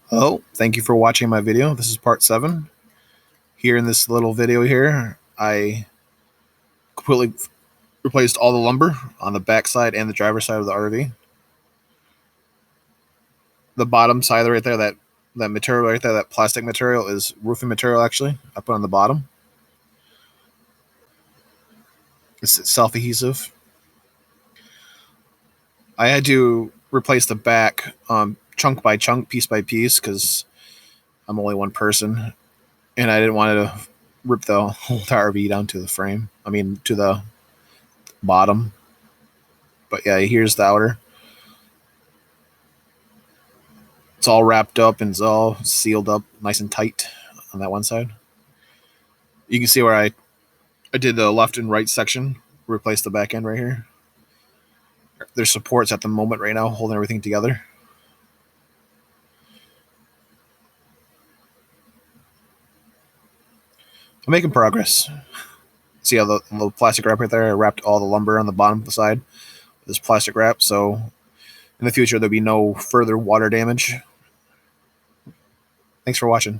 Hello, thank you for watching my video. This is part 7. Here in this little video here, I completely replaced all the lumber on the back side and the driver's side of the RV. The bottom side right there, that material right there, that plastic material is roofing material actually. I put on the bottom. It's self-adhesive. I had to replace the back chunk by chunk, piece by piece, because I'm only one person, and I didn't want to rip the whole RV down to the frame. I mean, to the bottom. But yeah, here's the outer. It's all wrapped up and it's all sealed up nice and tight on that one side. You can see where I did the left and right section, replaced the back end right here. There's supports at the moment right now holding everything together. I'm making progress. See how the plastic wrap right there? I wrapped all the lumber on the bottom of the side with this plastic wrap, so in the future there'll be no further water damage. Thanks for watching.